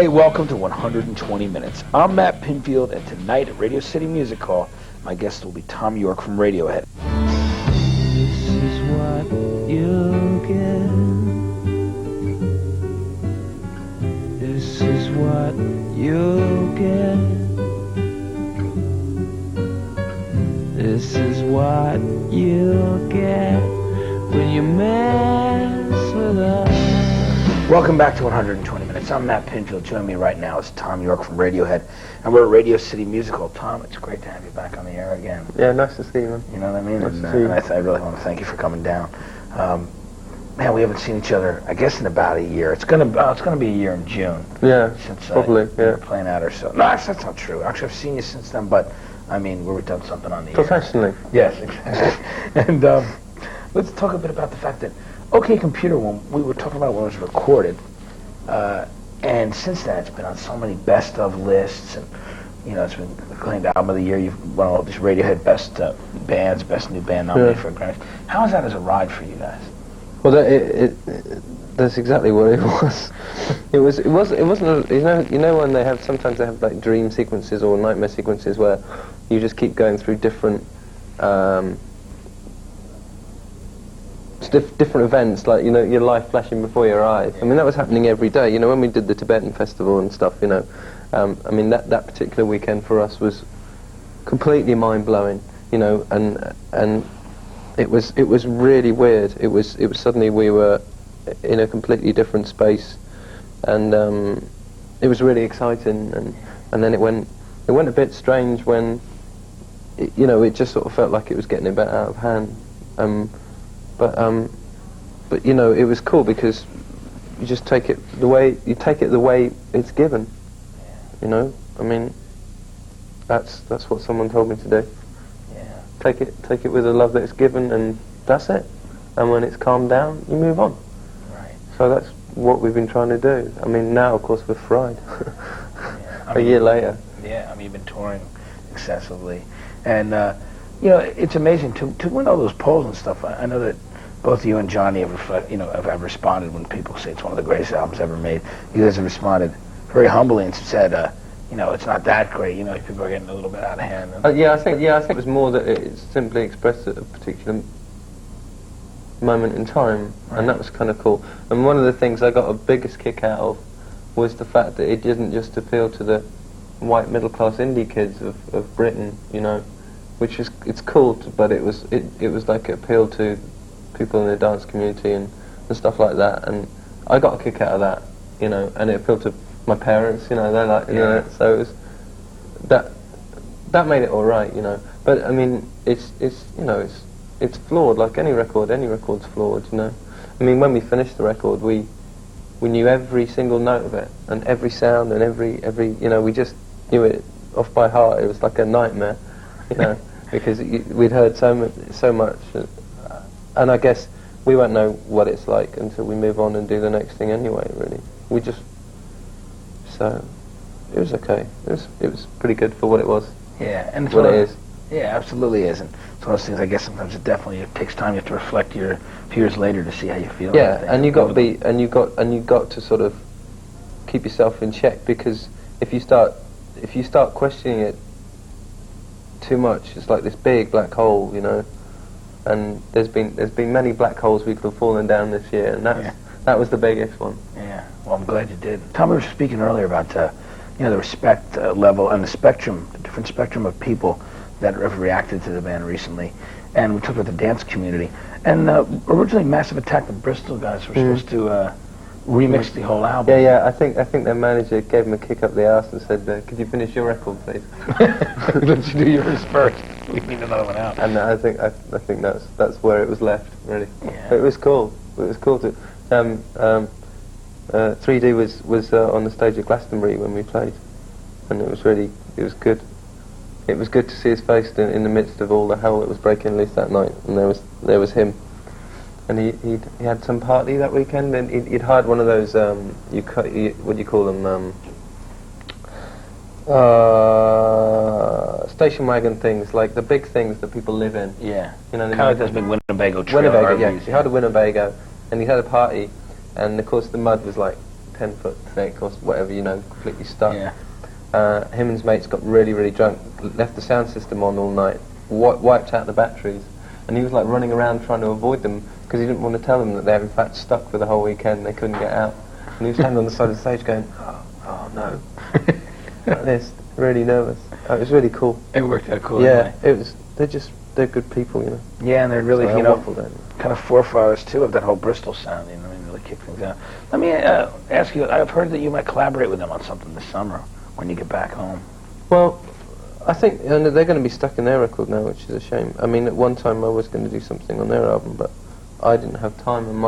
Hey, welcome to 120 Minutes. I'm Matt Pinfield, and tonight at Radio City Music Hall, my guest will be Thom Yorke from Radiohead. This is what you get. This is what you get. This is what you get when you mess with us. Welcome back to 120 Minutes. I'm Matt Pinfield. Joining me right now is Thom Yorke from Radiohead, and we're at Radio City Music Hall. Thom, it's great to have you back on the air again. Yeah, nice to see you, man. You know what I mean? Nice And, to see you. I really want to thank you for coming down. Man, we haven't seen each other, I guess, in about a year. It's gonna be a year in June. Yeah, since probably. You Yeah, were playing out or so. No, actually, that's not true. Actually, I've seen you since then, but I mean, we've done something on the air. professionally. Yes, exactly. And let's talk a bit about the fact that OK Computer, when we were talking about when it was recorded, and since then it's been on so many best of lists, and you know, it's been acclaimed album of the year. You've won all these Radiohead best bands, best new band nominated for a Grammy. How is that as a ride for you guys? Well, that's exactly what it was. It wasn't. You know when they have sometimes they have like dream sequences or nightmare sequences where you just keep going through different. Different events, like, you know, your life flashing before your eyes. I mean, that was happening every day. You know, when we did the Tibetan festival and stuff, you know, I mean, that particular weekend for us was completely mind-blowing, you know, and it was really weird. It was suddenly we were in a completely different space, and it was really exciting, and then it went a bit strange when, you know, it just sort of felt like it was getting a bit out of hand. But you know, it was cool because you just take it the way it's given. You know, I mean, that's what someone told me to do. Yeah. Take it with the love that it's given, and that's it. And when it's calmed down, you move on. Right. So that's what we've been trying to do. I mean, now of course we're fried. Yeah. A year later. Yeah, I mean, you've been touring excessively, and you know, it's amazing to win all those polls and stuff. I know that both you and Johnny have responded when people say it's one of the greatest albums ever made. You guys have responded very humbly and said, you know, it's not that great. You know, people are getting a little bit out of hand. I think it was more that it simply expressed a particular moment in time, right. And that was kind of cool. And one of the things I got a biggest kick out of was the fact that it didn't just appeal to the white middle class indie kids of Britain, you know, which is it's cool, but it was like it appealed to people in the dance community and stuff like that, and I got a kick out of that, you know, and it appealed to my parents, you know, they're like, you know, so it was that made it all right, you know. But I mean, it's you know, it's flawed like any record's flawed, you know. I mean, when we finished the record, we knew every single note of it and every sound and every you know, we just knew it off by heart. It was like a nightmare, you know, because we'd heard so much. And I guess we won't know what it's like until we move on and do the next thing anyway, really. So it was okay. It was pretty good for what it was. Yeah, and it's what it is. Yeah, absolutely is. And it's one of those things, I guess sometimes it takes time. You have to reflect years later to see how you feel. Yeah, and you got to sort of keep yourself in check, because if you start questioning it too much, it's like this big black hole, you know. And there's been many black holes we could have fallen down this year, and that was the biggest one. Yeah. Well, I'm glad you did. Thom, we were speaking earlier about you know, the respect level and the different spectrum of people that have reacted to the band recently, and we talked about the dance community. And originally, Massive Attack, the Bristol guys were supposed to remix the whole album. Yeah. I think their manager gave him a kick up the arse and said, "Could you finish your record, please? Let you do yours first. We need another one out." And I think that's where it was left, really. Yeah. But it was cool. It was cool to. 3D was on the stage at Glastonbury when we played, and it was good. It was good to see his face in the midst of all the hell that was breaking loose that night, and there was him. And he had some party that weekend, and he'd hired one of those what do you call them, station wagon things, like the big things that people live in. Yeah. You know, kind of like those big Winnebago trail Winnebago, RVs, yeah. He had a Winnebago, and he had a party, and of course the mud was like 10 foot thick or whatever, you know, completely stuck. Yeah. Him and his mates got really, really drunk, left the sound system on all night, wiped out the batteries, and he was like running around trying to avoid them because he didn't want to tell them that they were in fact stuck for the whole weekend, they couldn't get out. And he was standing on the side of the stage going, oh no, like this, really nervous. It was really cool. It worked out cool. Yeah, it was. They're good people, you know. Yeah, and they're really, Sorry, you know, waffled, kind of forefathers too of that whole Bristol sound. You know, I mean, really kick things out. Let me ask you. I've heard that you might collaborate with them on something this summer when you get back home. Well, I think they're going to be stuck in their record now, which is a shame. I mean, at one time I was going to do something on their album, but I didn't have time, and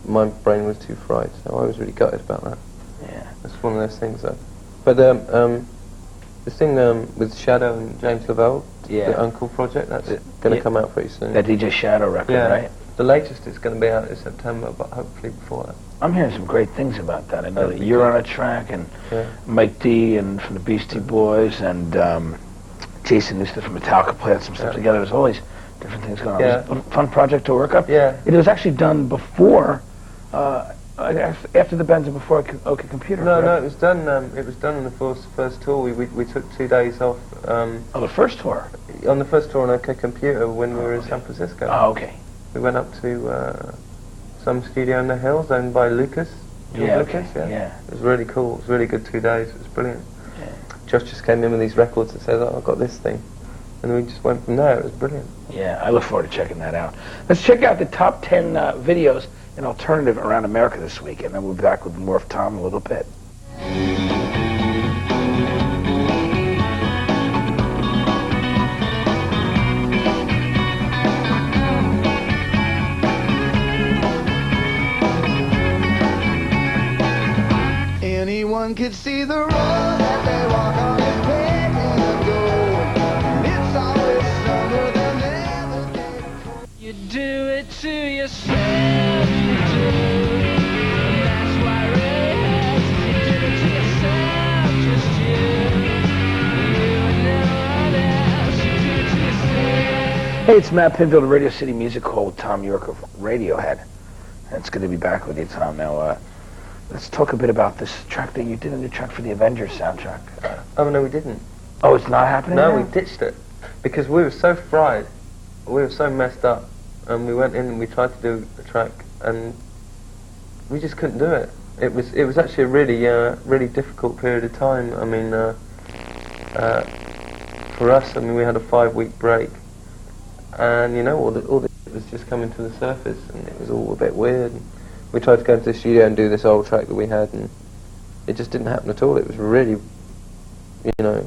my brain was too fried, so I was really gutted about that. Yeah. It's one of those things, though. But the thing with Shadow and James Lavelle, the Uncle project, that's going to come out pretty soon. That DJ Shadow record, right? The latest is going to be out in September, but hopefully before that. I'm hearing some great things about that. I know that you're on a track, and Mike D and from the Beastie Boys, and Jason Newsted from Metallica played some stuff together. There's always different things going on. Yeah. It was a fun project to work up. Yeah. It was actually done before, after the bands and before OK Computer. No, it was done. It was done on the first tour. We took 2 days off. The first tour. On the first tour on OK Computer when we were in San Francisco. Oh, okay. We went up to some studio in the hills owned by Lucas. Lucas, yeah. It was really cool. It was really good 2 days. It was brilliant. Yeah. Josh just came in with these records and said, "Oh, I've got this thing," and we just went from there. It was brilliant. Yeah, I look forward to checking that out. Let's check out the top 10 videos in alternative around America this week, and then we'll be back with more of Thom in a little bit. Anyone could see the road that they walk on and paving the gold. It's always summer than ever day before. You do it to yourself, you do. That's why Radiohead, you did it to yourself, just you and no one else, you do it to yourself. Hey, it's Matt Pinfield of Radio City Music Hall with Thom Yorke of Radiohead. And it's good to be back with you, Thom. Now, let's talk a bit about this track that you did on your track for the Avengers soundtrack. Oh no, we didn't. Oh, it's not happening No, now? we ditched it because we were so fried, we were so messed up, and we went in and we tried to do a track, and we just couldn't do it. It was actually a really difficult period of time. I mean, for us, I mean, we had a 5-week break, and you know, all the was just coming to the surface, and it was all a bit weird. We tried to go into the studio and do this old track that we had, and it just didn't happen at all. It was really, you know,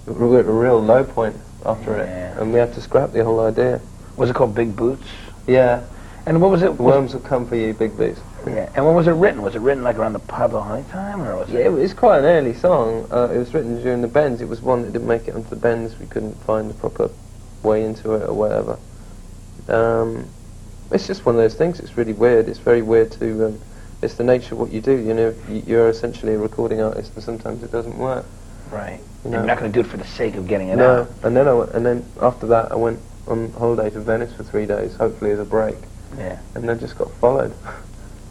a real low point after it, and we had to scrap the whole idea. Was it called Big Boots? Yeah. And what was it? Worms will come for you, big boots. Yeah. And when was it written? Was it written like around the Pablo Honey time, or was it? Yeah, it was quite an early song. It was written during the bends. It was one that didn't make it onto the bends. We couldn't find the proper way into it or whatever. It's just one of those things. It's really weird. It's very weird to. It's the nature of what you do. You know, you're essentially a recording artist, and sometimes it doesn't work. Right. You know? You're not going to do it for the sake of getting it No. out. And then after that, I went on holiday to Venice for 3 days, hopefully as a break. Yeah. And I just got followed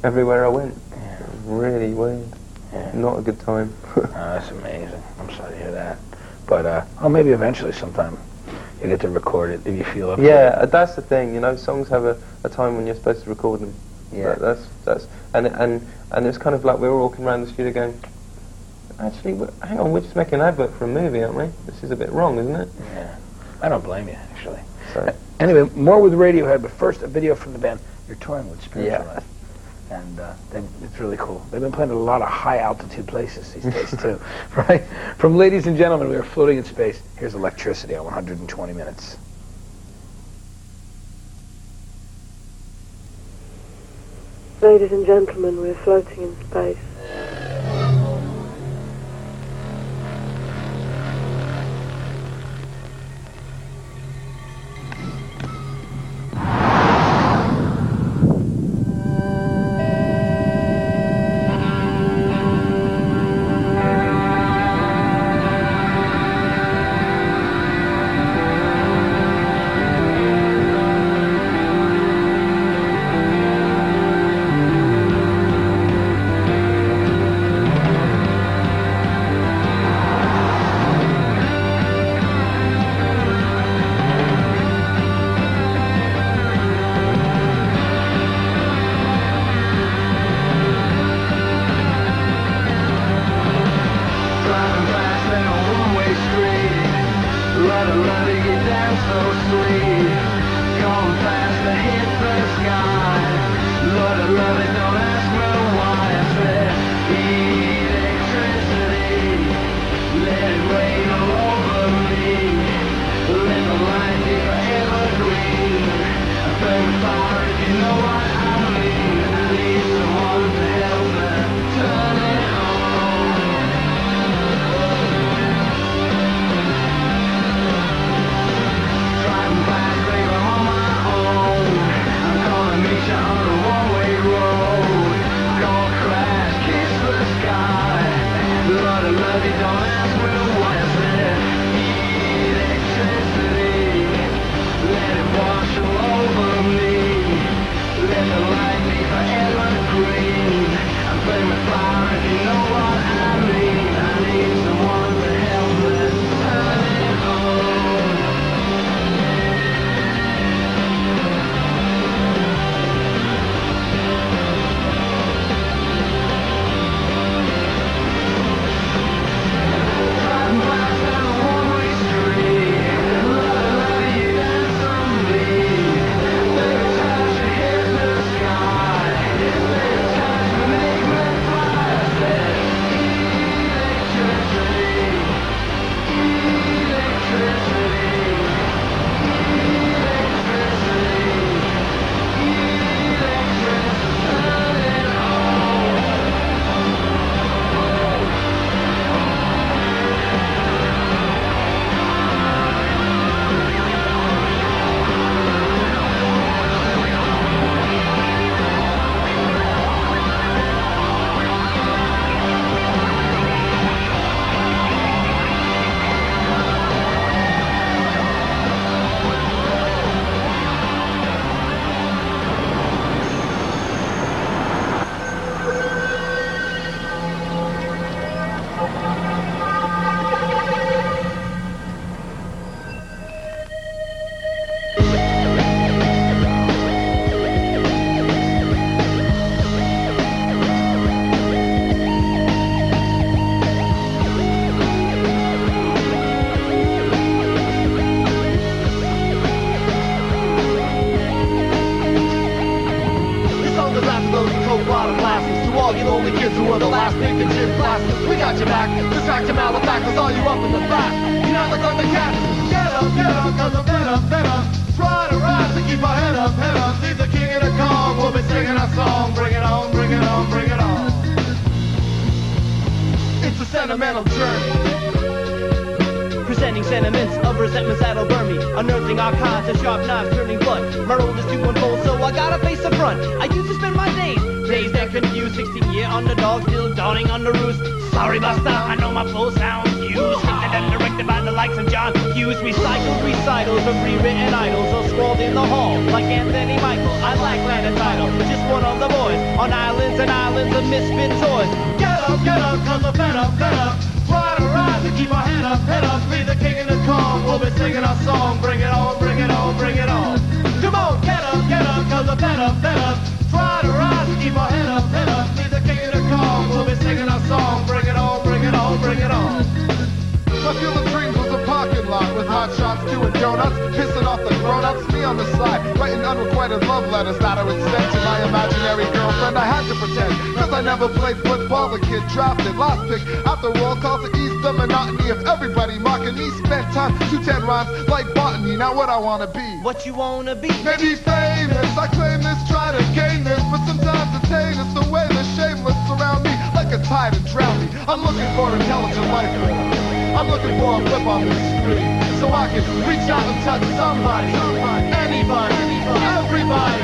everywhere I went. Yeah. It was really weird. Yeah. Not a good time. That's amazing. I'm sorry to hear that. But maybe eventually sometime you get to record it if you feel up to Yeah, that's the thing. You know, songs have a time when you're supposed to record them. Yeah. That's and it's kind of like we were walking around the studio going, actually, hang on, we're just making an advert for a movie, aren't we? This is a bit wrong, isn't it? Yeah. I don't blame you, actually. So. Anyway, more with Radiohead, but first a video from the band you're touring with, Spiritualist. Yeah. And it's really cool. They've been playing at a lot of high-altitude places these days, too. Right? From Ladies and Gentlemen, we are floating in space. Here's Electricity on 120 Minutes. Ladies and gentlemen, we're floating in space. we're the last big and shit blasters. We got your back, distract your malefactors, all you up in the back. You know the Thundercats. Get up, cause I'm fed up. Try to rise and keep our head up. Leave the king of the Kong, we'll be singing our song. Bring it on, bring it on, bring it on. It's a sentimental journey. Presenting sentiments of resentments that'll burn me. Unearthing all kinds of sharp knives turning blood. My road is too unfold, so I gotta face the front. I used to spend my days that confused. 16-year underdog, still dawning on the roost. Sorry, Buster, I know my flow sounds used. Scripted and directed by the likes of John Hughes. Recycled recitals of rewritten idols, or scrawled in the hall like Anthony Michael. I lack land a title, just one of the boys on islands and islands of misfit toys. Get up, cause I'm fed up. Try to rise and keep our head up. Leave the king of the Kong, we'll be singing our song. Bring it on, bring it on, bring it on. Come on, get up, cause I'm fed up. Try to rise and keep our head up. Leave the king of the Kong, we'll be singing our song. Bring it on, bring it on, bring it on. My field of dreams was a parking lot with hot shots, doing donuts, pissing off the grown-ups. Me on the side, writing unrequited love letters that I would send to my imaginary girlfriend. I had to pretend, cause I never played football. The kid drafted, last pick after roll call to ease the monotony of everybody mocking me. Spent time to 10 rhymes like botany. Now what I wanna be? What you wanna be? Maybe famous. I claim this, try to gain this, but sometimes it's heinous the way the shameless surround me like a tide and drown me. I'm looking for intelligent life. I'm looking for a flip on this screen, so I can reach out and touch somebody, anybody, everybody.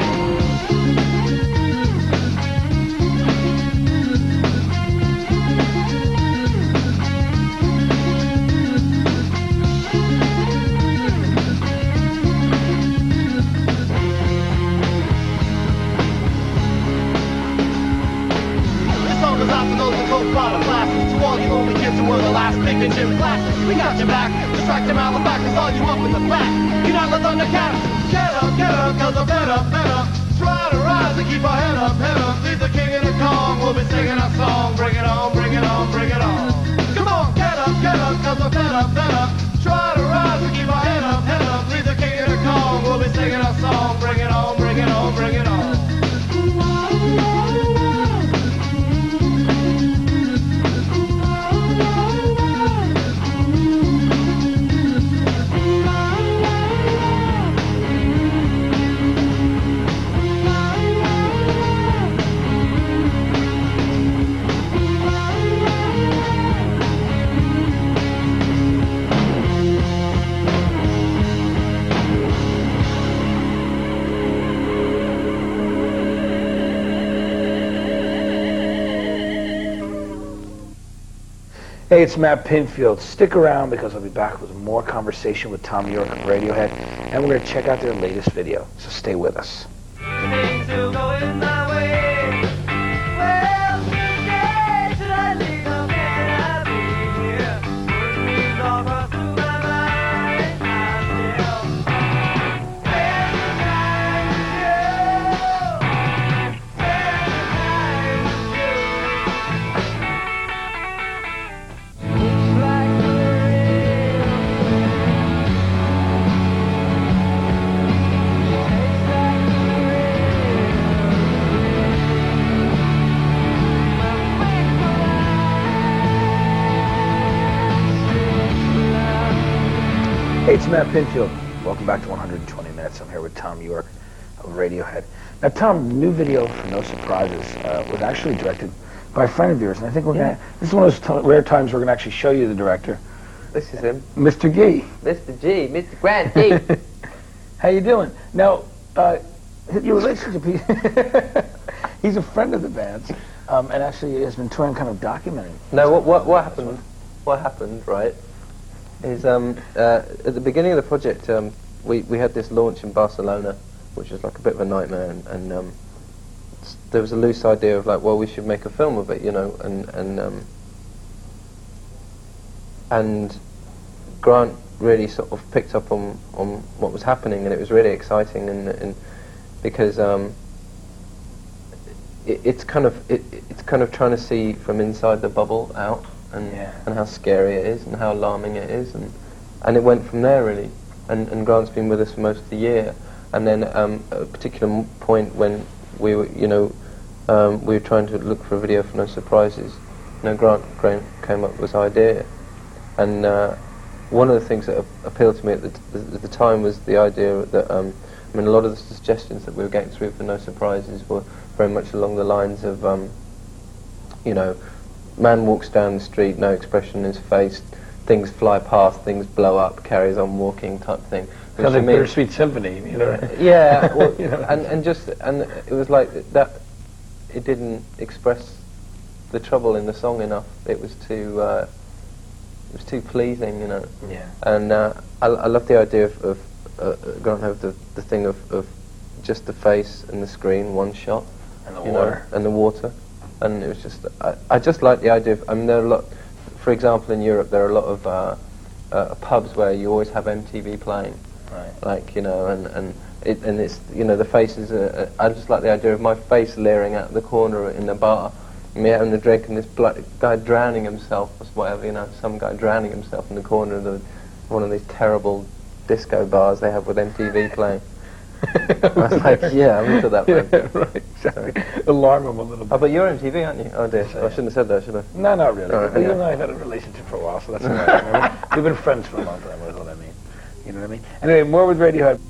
This song goes out to those that go bottom classes, to all you only kids who were the last big and gym classes. We got your back, distract your malefactors, all you up in the back. You're not the Thundercats. Get up, cause I'm fed up. Try to rise and keep our head up. Leave the king of the Kong, we'll be singing our song. Bring it on, bring it on, bring it on. Come on, get up, cause I'm fed up. Try to rise and keep our head up. Leave the king of the Kong, we'll be singing our song. Bring it on, bring it on, bring it on. Hey, it's Matt Pinfield. Stick around because I'll be back with more conversation with Thom Yorke of Radiohead, and we're going to check out their latest video, so stay with us. Things are going my way. Well, today, should I leave or can I be here? Dreams all cross through my mind. I still spend the night with you. Spend the night with you. Looks like we're in. Tastes like Hey, it's Matt Pinfield. Welcome back to 120 Minutes. I'm here with Thom Yorke of Radiohead. Now, Thom, the new video for No Surprises was actually directed by a friend of yours, and I think we're going to... This is one of those rare times we're going to actually show you the director. This is him. Mr. Gee. Mr. G, Mr. Grant G. How you doing? Now, your relationship, he's a friend of the band's, and actually has been touring kind of documenting. No, what happened? What happened, right, is at the beginning of the project, we had this launch in Barcelona, which was like a bit of a nightmare, and there was a loose idea of like, well, we should make a film of it, you know, and Grant really sort of picked up on what was happening, and it was really exciting, and because it's kind of trying to see from inside the bubble out, and how scary it is, and how alarming it is, and it went from there really, and Grant's been with us for most of the year, and then at a particular point when we were, you know, we were trying to look for a video for No Surprises. Grant came up with this idea, and one of the things that appealed to me at the time was the idea that a lot of the suggestions that we were getting through for No Surprises were very much along the lines of man walks down the street, no expression in his face, things fly past, things blow up, carries on walking type thing. Kind of like Bittersweet Symphony, Yeah, well, and it was like that. It didn't express the trouble in the song enough. It was too pleasing, Yeah. And I love the idea of Grant had the thing of just the face and the screen, one shot, and the water, and the water, and it was just I just like the idea of. There are a lot. For example, in Europe, there are a lot of pubs where you always have MTV playing, right? Like and it's the faces. I just like the idea of my face leering out the corner in the bar, me having a drink, and this guy drowning himself, or whatever. Some guy drowning himself in the corner of one of these terrible disco bars they have with MTV playing. I was like, yeah, I'm into that. Yeah, right, exactly. Alarm him a little bit. Oh, but you're MTV, aren't you? Oh dear, I shouldn't have said that, should I? No, not really. Right, But you and I have had a relationship for a while, so that's all right. We've been friends for a long time, is what I mean. You know what I mean? Anyway, more with Radiohead.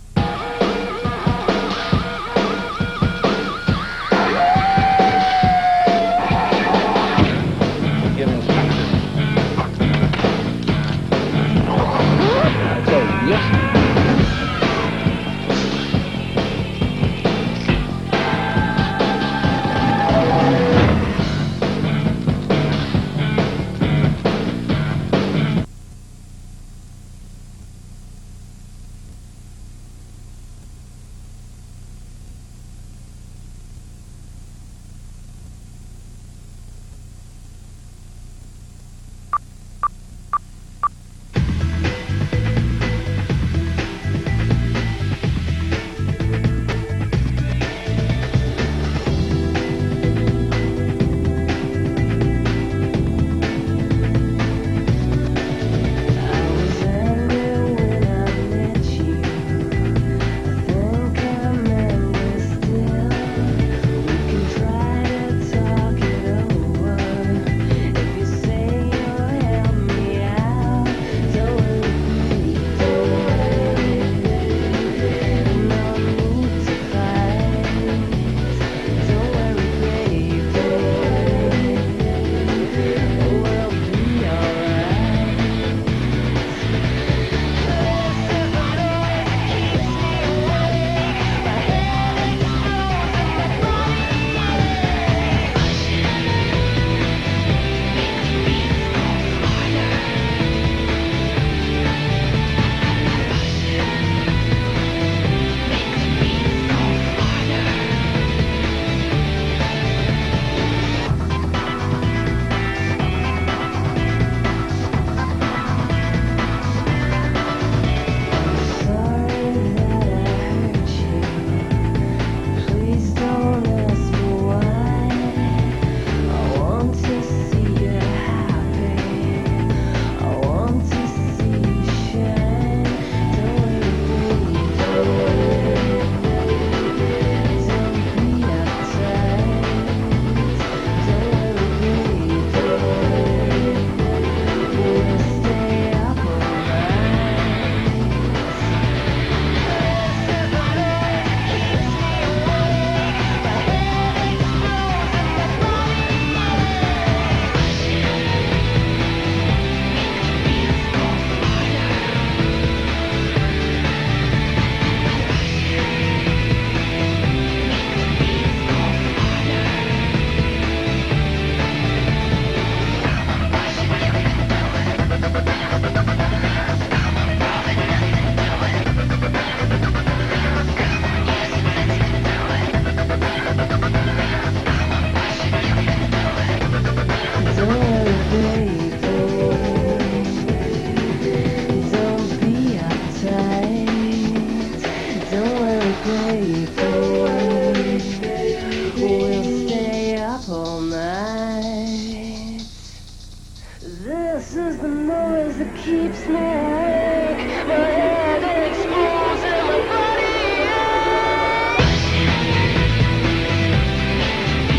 This is the noise that keeps me awake. My head explodes and my body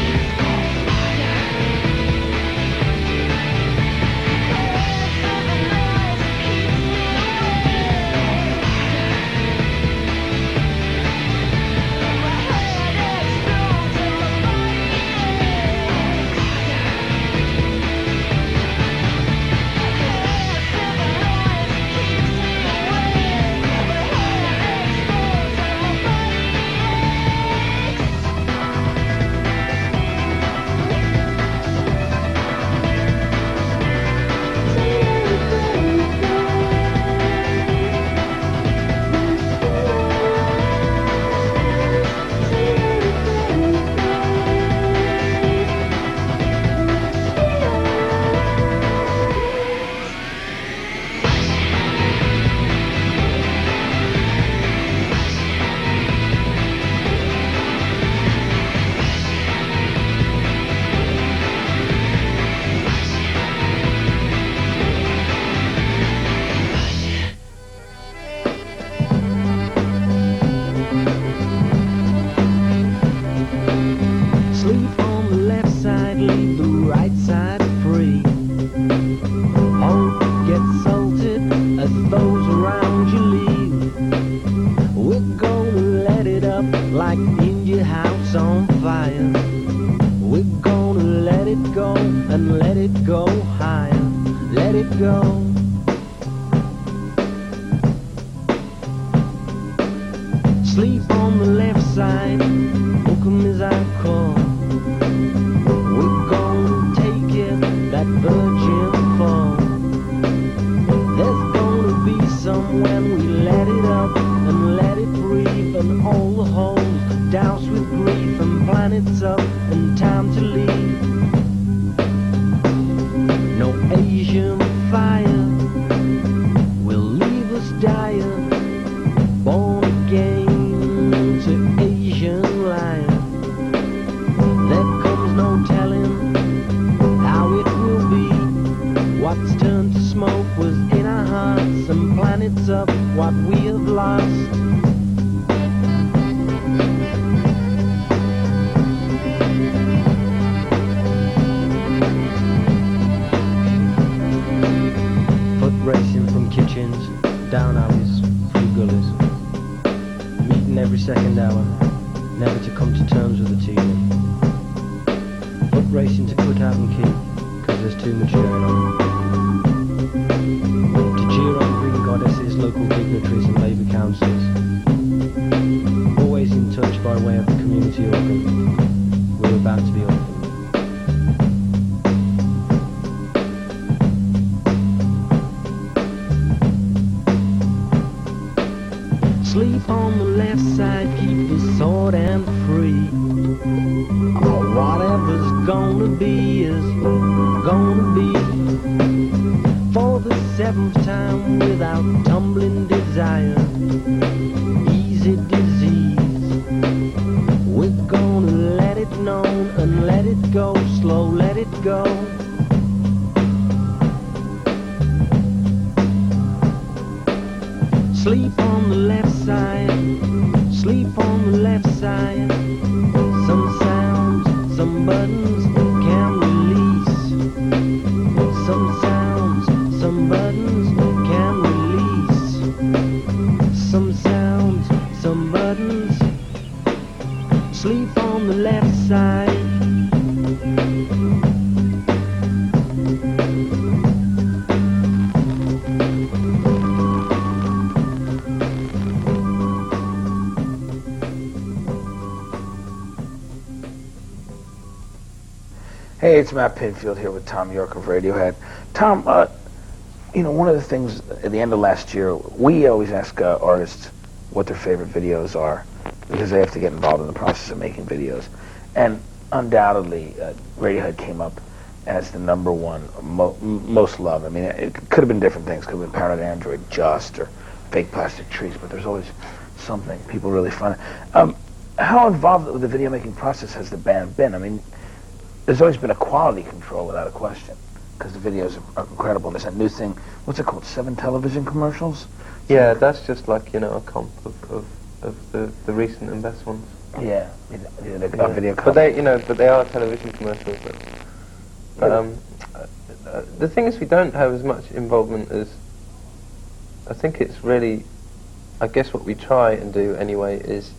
aches. it up like India house on fire. We're gonna let it go and let it go higher. Let it go. Sleep on the left side, hook 'em as I call. We're gonna take it, that virgin fall. There's gonna be some when we let it up and let it breathe, and all the holes doused with grief, and planets up and time to leave. No Asian fire will leave us dire, born again to Asian life. There comes no telling how it will be. What's turned to smoke was in our hearts, and planets up what we have lost. Foot racing from kitchens, down alleys, through gullies. Meeting every second hour, never to come to terms with the TV. Foot racing to cut out and keep, cause there's too much going on. To cheer on green goddesses, local dignitaries and Labour councillors. Always in touch by way of the community organ. We're about to be orphaned. Sleep on the left side, keep us sword and free. Oh, whatever's gonna be is gonna be. For the 7th time without tumbling desire, easy disease. We're gonna let it known and let it go, slow let it go. Sleep on the left side, sleep on the left side. Some sounds, some buttons can release. Some sounds, some buttons can release. Some sounds, some buttons. Sleep on the left side. Hey, it's Matt Pinfield here with Thom Yorke of Radiohead. Thom, you know, one of the things at the end of last year, we always ask artists what their favorite videos are, because they have to get involved in the process of making videos. And undoubtedly, Radiohead came up as the #1 most loved. I mean, it could have been different things. Could have been Paranoid Android, Just, or Fake Plastic Trees, but there's always something people really find. How involved with the video making process has the band been? I mean, there's always been a quality control without a question, because the videos are incredible. There's that new thing, what's it called, 7 television commercials? Yeah, that's just like, you know, a comp of the recent and best ones. Yeah, the video comp. But they are television commercials. But the thing is, we don't have as much involvement as, I think it's really, I guess what we try and do anyway is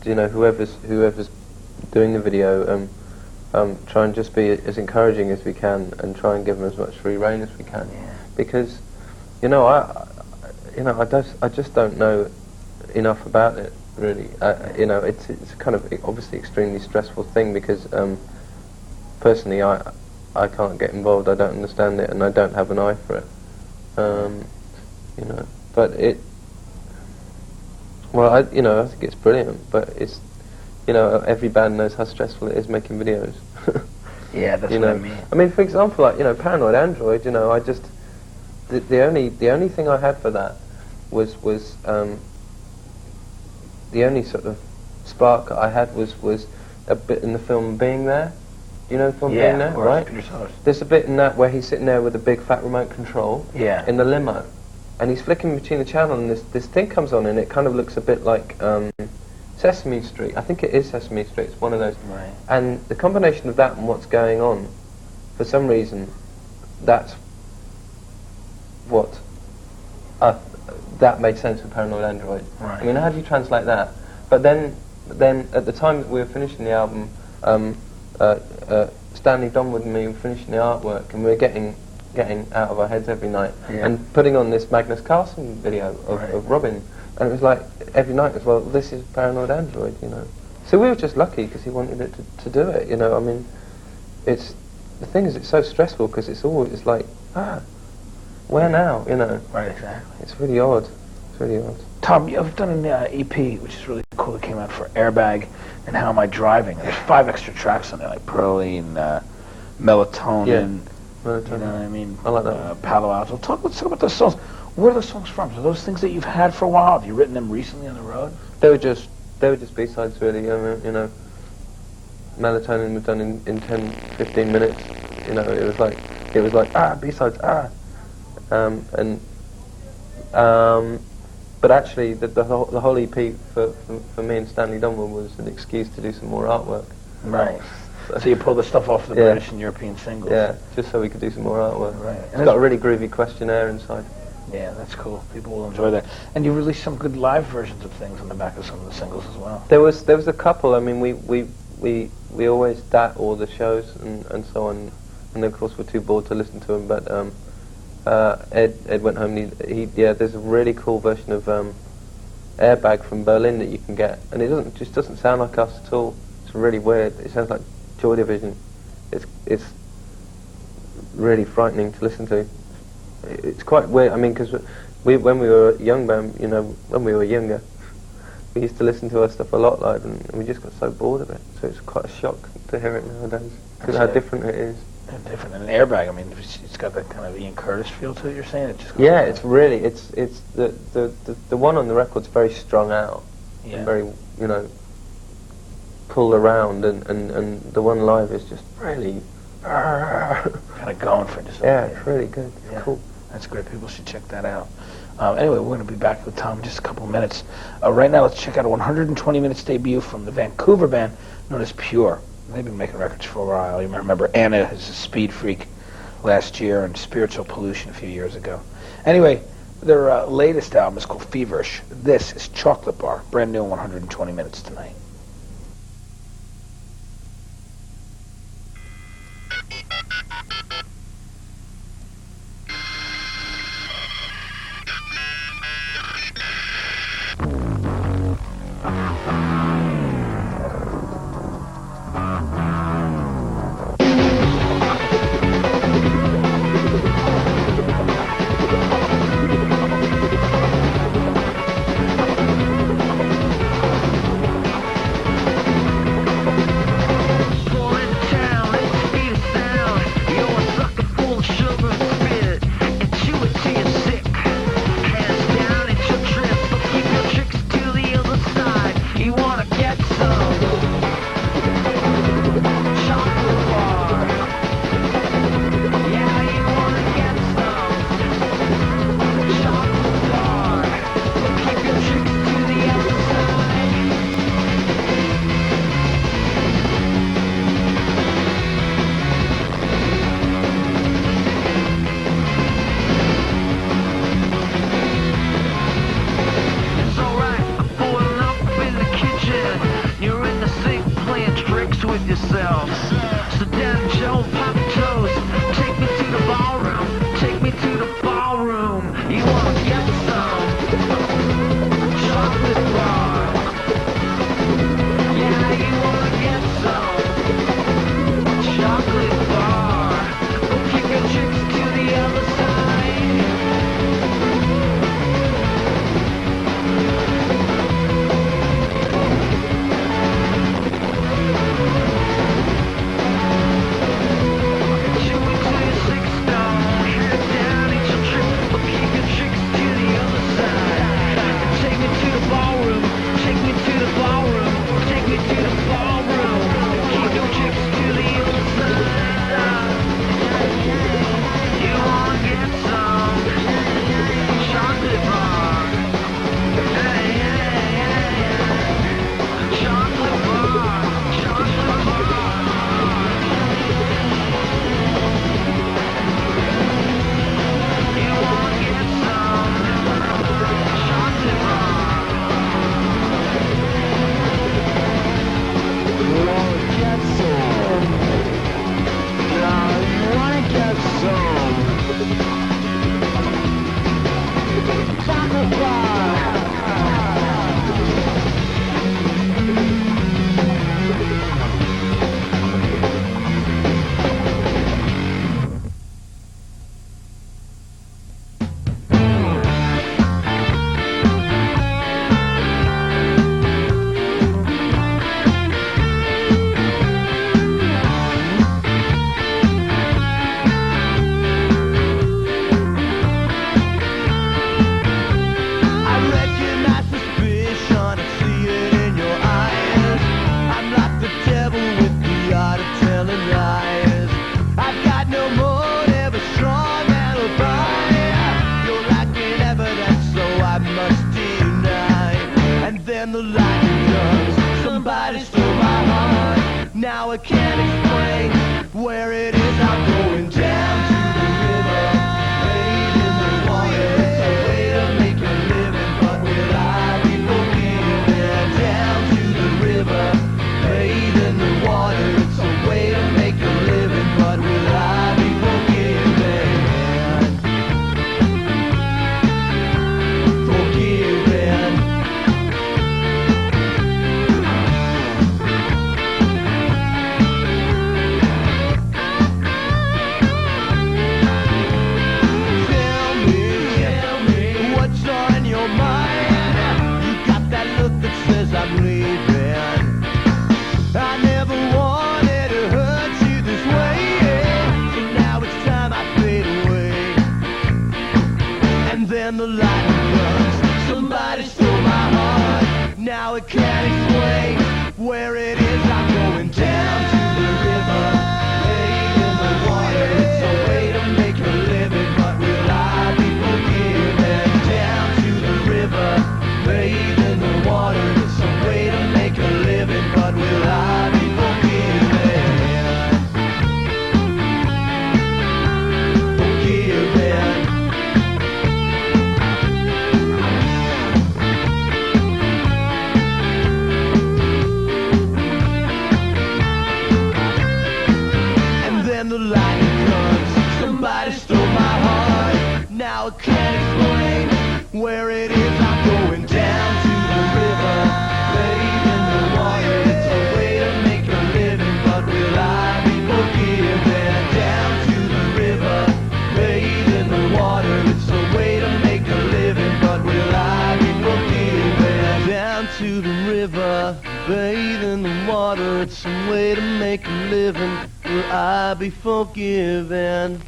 you know, whoever's doing the video, try and just be as encouraging as we can, and try and give them as much free rein as we can. Yeah. Because, you know, I just don't know enough about it really. You know, it's a kind of obviously extremely stressful thing, because personally I can't get involved. I don't understand it, and I don't have an eye for it. You know, but I think it's brilliant, but it's, you know, every band knows how stressful it is making videos. Yeah, that's you what know? I mean. I mean, for example, like, you know, Paranoid Android, you know, I just, the only thing I had for that was the only sort of spark I had was a bit in the film Being There. You know the film Being There, right? There's a bit in that where he's sitting there with a big fat remote control in the limo, and he's flicking between the channel, and this thing comes on, and it kind of looks a bit like Sesame Street. I think it is Sesame Street. It's one of those. Right. And the combination of that and what's going on, for some reason, that's what that made sense for Paranoid Android. Right. I mean, how do you translate that? But then at the time that we were finishing the album, Stanley Donwood and me were finishing the artwork, and we were getting out of our heads every night and putting on this Magnus Carlsen video of Robin, and it was like every night as well. This is Paranoid Android, you know. So we were just lucky because he wanted it to do it, you know. I mean, the thing is, it's so stressful because it's like, where now, you know? Right, exactly. It's really odd. It's really odd. Thom, you've done an EP, which is really cool. It came out for Airbag and How Am I Driving? And there's 5 extra tracks on there, like Proline, Melatonin. Yeah. You know what I mean? I like that. Palo Alto. Let's talk about those songs. Where are those songs from? Are those things that you've had for a while? Have you written them recently on the road? They were just B-sides, really. I mean, you know, Melatonin was done in 10, 15 minutes. You know, it was like B-sides, but actually the whole EP for me and Stanley Donwood was an excuse to do some more artwork. Right. So you pull the stuff off the British and European singles. Yeah, just so we could do some more artwork. Right. It's got a really groovy questionnaire inside. Yeah, that's cool. People will enjoy that. And you released some good live versions of things on the back of some of the singles as well. There was a couple. I mean, we always DAT all the shows and so on, and of course we're too bored to listen to them. But Ed went home. And there's a really cool version of Airbag from Berlin that you can get, and it just doesn't sound like us at all. It's really weird. It sounds like Joy Division. It's really frightening to listen to. It's quite weird. I mean, because when we were a young band, you know, when we were younger, we used to listen to our stuff a lot live, and we just got so bored of it. So it's quite a shock to hear it nowadays, because how different it is. Different. And Airbag, I mean, it's got that kind of Ian Curtis feel to it. You're saying it just. Yeah, it's really it's the one on the record's very strung out, and very, you know, pulled around, and the one live is just really kind of going for it. It's really good. It's cool. That's great. People should check that out. Anyway, we're going to be back with Thom in just a couple of minutes. Right now, let's check out a 120 minutes debut from the Vancouver band known as Pure. They've been making records for a while. You remember Anna is a Speed Freak last year and Spiritual Pollution a few years ago. Anyway, their latest album is called Feverish. This is Chocolate Bar, brand new in 120 minutes tonight. then the lightning comes. Somebody stole my heart. Now I can't explain where it is. I'm going down to the river, wade in the water. It's a way to make a living, but will I be forgiven? Down to the river, wade in the water. It's a way to make a living, but will I be forgiven? Forgiven. Tell me what's on your mind. You got that look that says I'm leaving. I never wanted to hurt you this way, so now it's time I fade away. And then the lightning comes. Somebody stole my heart. Now I can't explain where it is. I'm going down to the river, wade in the water. It's a way to make a living, but will I be forgiven? Down to the river, wade in the water. It's a way to make a living, but will I be forgiven? Forgiven. And then the lightning comes. Somebody stole my heart. Now I can't explain where it is. I'm going down to the river, wade in the water. It's a way to make a living, but will I be forgiven? Down to the river, wade in the water. It's a way to make a living, but will I be forgiven? Down to the river, bathe in the water. It's a way to make a living. Will I be forgiven?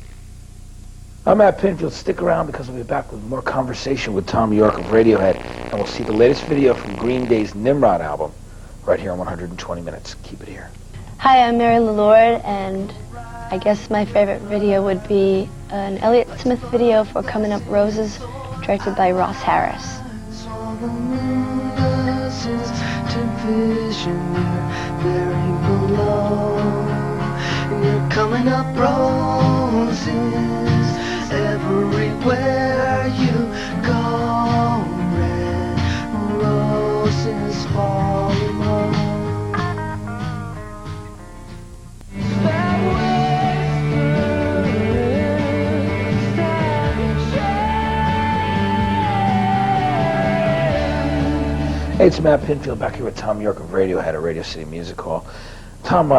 I'm Matt Pinfield. Stick around because we'll be back with more conversation with Thom Yorke of Radiohead, and we'll see the latest video from Green Day's Nimrod album right here on 120 Minutes. Keep it here. Hi, I'm Mary LaLorde, and I guess my favorite video would be an Elliott Smith video for Coming Up Roses, directed by Ross Harris. Coming up roses everywhere you go, red roses falling on. Hey, it's Matt Pinfield back here with Thom Yorke of Radiohead at Radio City Music Hall. Tom,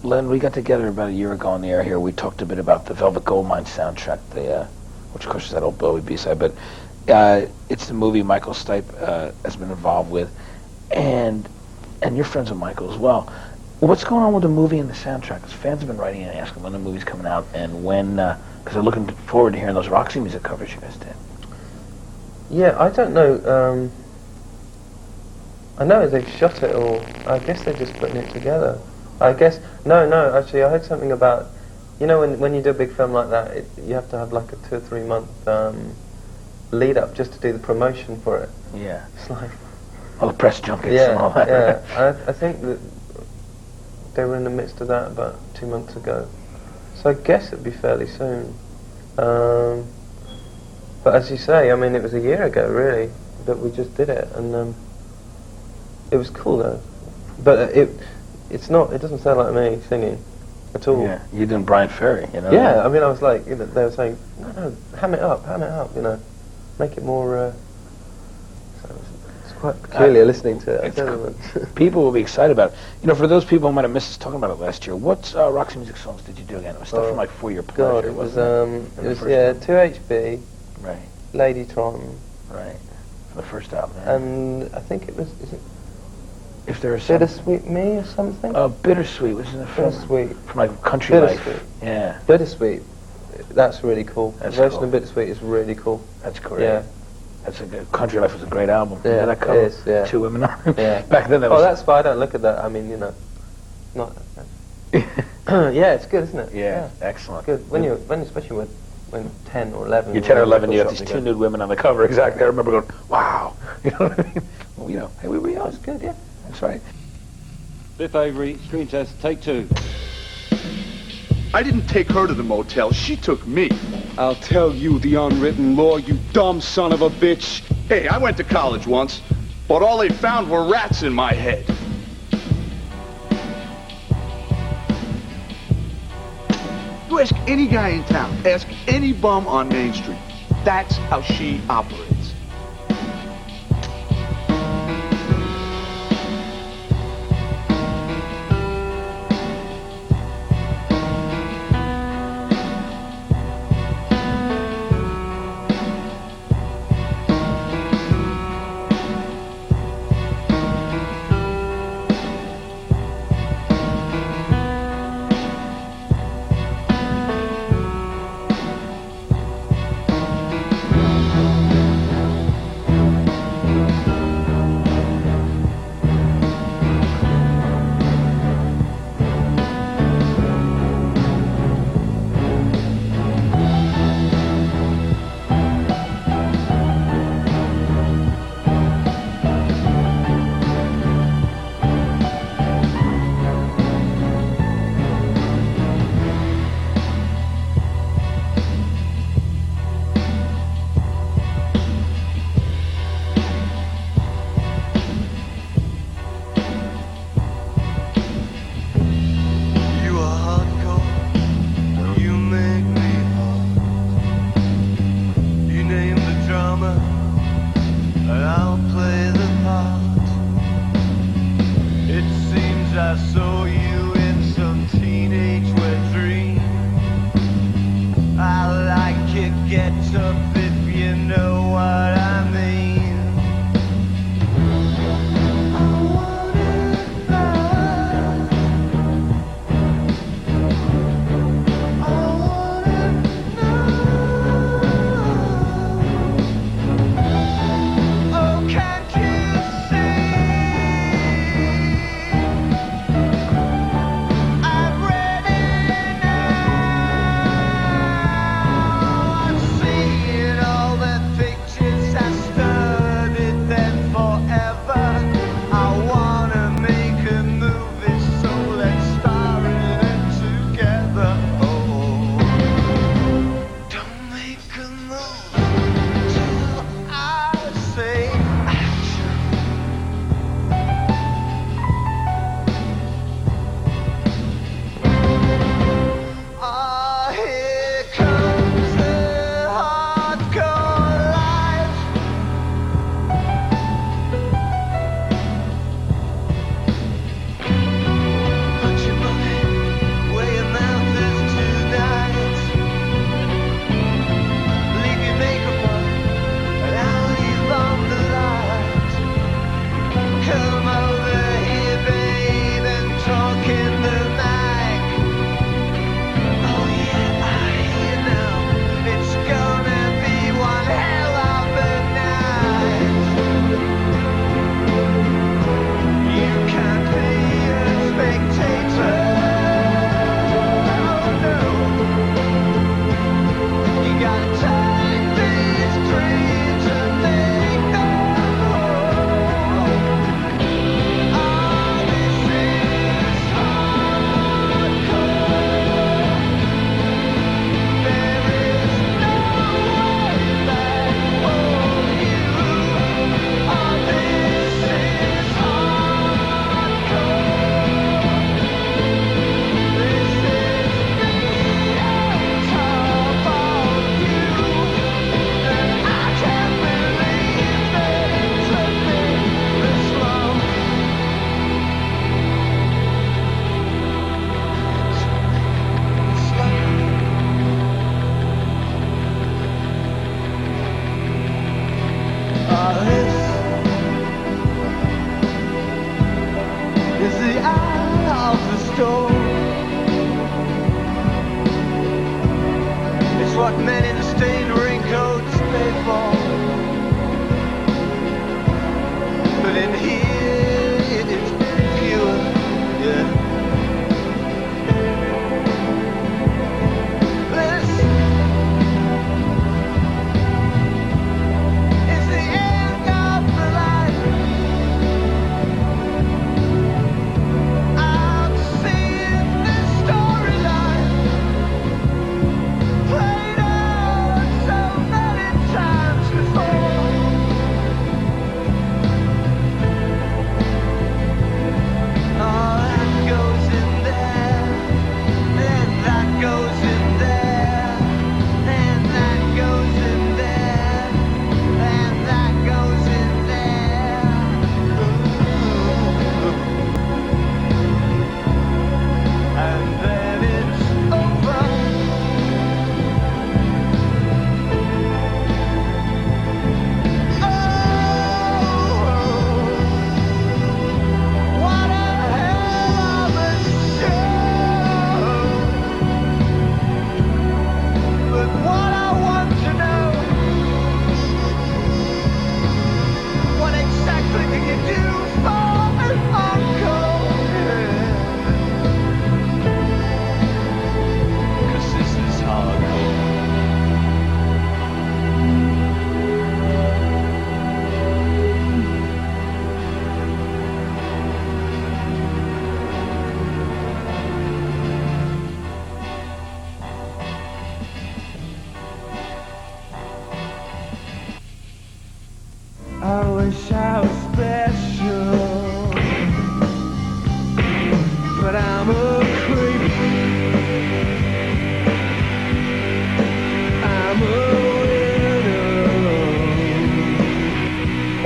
Len, we got together about a year ago on the air here. We talked a bit about the Velvet Goldmine soundtrack, which of course is that old Bowie B-side, but it's the movie Michael Stipe has been involved with, and you're friends with Michael as well. What's going on with the movie and the soundtrack? Because fans have been writing in and asking when the movie's coming out and when, because they're looking forward to hearing those Roxy music covers you guys did. Yeah, I don't know. I know they've shot it all. I guess they're just putting it together. I guess no. Actually, I heard something about, when you do a big film like that, you have to have like a 2 or 3 month lead up just to do the promotion for it. Yeah. It's like all the press junkets and all that. Yeah. I think that they were in the midst of that about 2 months ago, so I guess it'd be fairly soon. But as you say, I mean, it was a year ago really that we just did it, and it was cool though. But it doesn't sound like me singing at all. Yeah, you doing Brian Ferry, Yeah, I mean, I was like, they were saying, no, ham it up, make it more. So it's quite peculiar listening to it. People will be excited about it. For those people who might have missed us talking about it last year, what Roxy Music songs did you do again? It was stuff from like For Your Pleasure. God, it was 2HB, right, Ladytron, right, for the first album, and I think it was. Is it If there is Bittersweet Me or something? Bittersweet, was in the film? Bittersweet. From like Country Life. Yeah. Bittersweet. That's really cool. That's the version cool. of Bittersweet is really cool. That's great. Yeah. That's a good. Country Life was a great album. Yeah, that cover? it is, yeah. 2 women on it. Yeah. Back then that was... Oh, that's why I don't look at that. I mean, not... yeah, it's good, isn't it? Yeah, excellent. Good. When especially when 10 or 11... You're 10 or 11, you have these 2 nude women on the cover, exactly. I remember going, wow. You know what I mean? When Hey, we were young. That's good, yeah. That's right. Biff Avery, screen test, take 2. I didn't take her to the motel. She took me. I'll tell you the unwritten law, you dumb son of a bitch. Hey, I went to college once, but all they found were rats in my head. You ask any guy in town, ask any bum on Main Street. That's how she operates.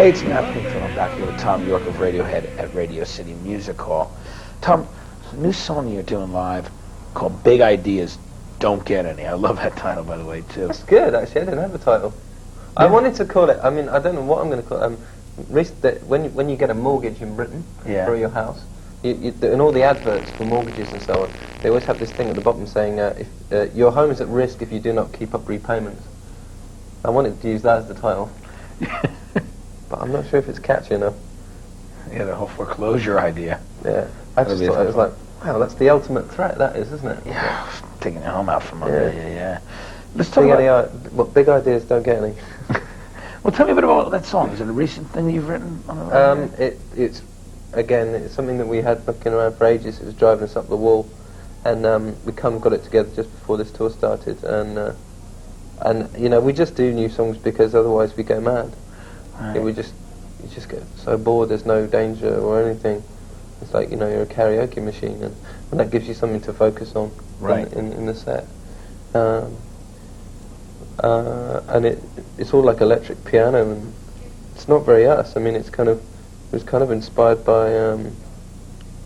Hey, it's Matt Pinkfield. I'm back here with Thom Yorke of Radiohead at Radio City Music Hall. Thom, a new song you're doing live called Big Ideas Don't Get Any. I love that title, by the way, too. That's good, actually. I didn't have a title. I wanted to call it, I mean, I don't know what I'm going to call it. When you get a mortgage in Britain for your house, in all the adverts for mortgages and so on, they always have this thing at the bottom saying, if your home is at risk if you do not keep up repayments. I wanted to use that as the title. But I'm not sure if it's catchy enough. Yeah, the whole foreclosure idea. Yeah. I just thought it was like, wow, that's the ultimate threat, that is, isn't it? Yeah, taking your home out from under you, yeah. Let's talk about... Big Ideas Don't Get Any. Well, tell me a bit about that song. Is it a recent thing that you've written on the It's something that we had looking around for ages. It was driving us up the wall. And we kind of got it together just before this tour started. And you know, we just do new songs because otherwise we go mad. Right. You just get so bored. There's no danger or anything. It's like, you know, you're a karaoke machine, and that gives you something to focus on in the set. And it's all like electric piano, and it's not very us. I mean, it was kind of inspired by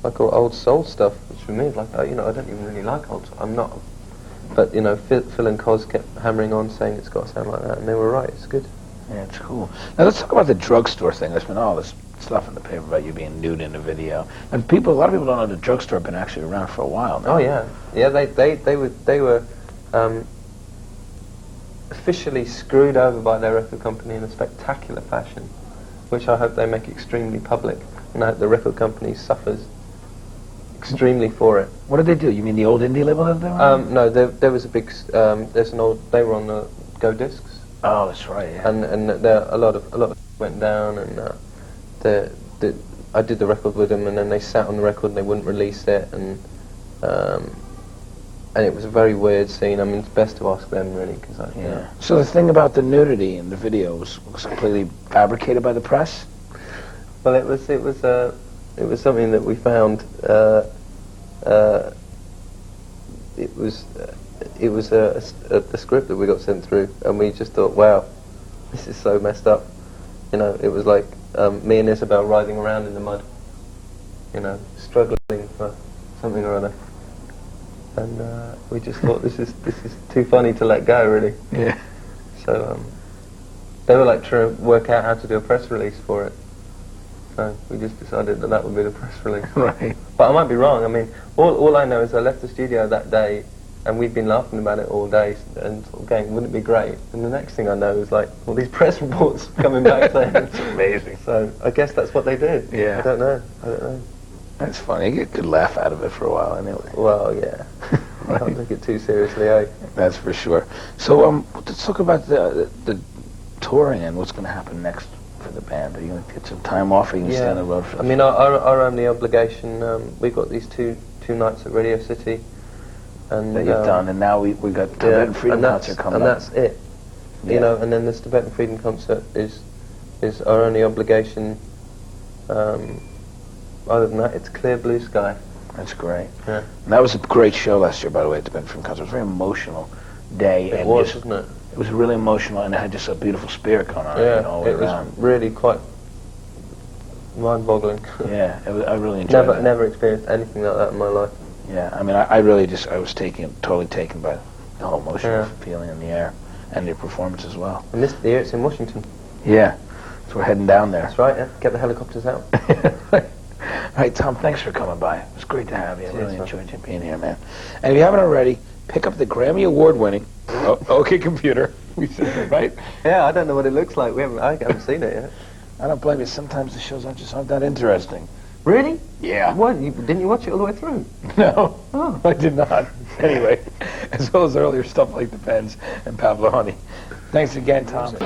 like old soul stuff, which for me is like, you know, I don't even really like old soul. I'm not. But, you know, Phil and Cos kept hammering on saying it's got to sound like that, and they were right. It's good. Yeah, it's cool. Now let's talk about the drugstore thing. There's been all this stuff in the paper about you being nude in the video, and a lot of people don't know the drugstore been actually around for a while now. Oh yeah, yeah. They were officially screwed over by their record company in a spectacular fashion, which I hope they make extremely public, and I hope the record company suffers extremely for it. What did they do? You mean the old indie label that they were on? No, there was a big. There's an old. They were on the Go Discs. Oh, that's right. Yeah. And there a lot of went down, and I did the record with them, and then they sat on the record and they wouldn't release it, and it was a very weird scene. I mean, it's best to ask them really, because yeah. So the thing about the nudity in the video was completely fabricated by the press. Well, it was something that we found. It was a script that we got sent through, and we just thought, wow, this is so messed up. You know, it was like me and Isabel riding around in the mud, you know, struggling for something or other. And we just thought, this is too funny to let go, really. Yeah. So they were like trying to work out how to do a press release for it. So we just decided that would be the press release. Right. But I might be wrong. I mean, all I know is I left the studio that day, and we've been laughing about it all day, and sort of going, wouldn't it be great? And the next thing I know is like all these press reports coming back saying it's amazing. So I guess that's what they did. Yeah. I don't know. That's funny. You get a good laugh out of it for a while, anyway. Well, yeah. I don't take it too seriously, eh? That's for sure. So let's talk about the touring and what's going to happen next for the band. Are you going to get some time off, or are you going to stay on the road for? I mean, our only obligation. We got these two nights at Radio City. And that you've done, and now we got Tibetan Freedom concert coming up. And that's it. You know, and then this Tibetan Freedom concert is our only obligation. Other than that, it's clear blue sky. That's great. Yeah. And that was a great show last year, by the way, at the Tibetan Freedom concert. It was a very emotional day. It was, wasn't it? It was really emotional, and it had just a beautiful spirit going on. Yeah, all the way it was around. really quite mind-boggling. Yeah, I really enjoyed it. Never experienced anything like that in my life. Yeah, I mean, I really just, I was totally taken by the whole emotional feeling in the air, and your performance as well. And this year it's in Washington. Yeah, so we're heading down there. That's right, yeah. Get the helicopters out. All right, Thom, thanks for coming by. It was great to have you. I really enjoyed you being here, man. And if you haven't already, pick up the Grammy Award-winning OK Computer. We said that, right? Yeah, I don't know what it looks like. I haven't seen it yet. I don't blame you. Sometimes the shows aren't that interesting. Really? Yeah. What? Didn't you watch it all the way through? No. Oh. I did not. Anyway, as well as earlier stuff like The Pens and Pablo Honey. Thanks again, Thom.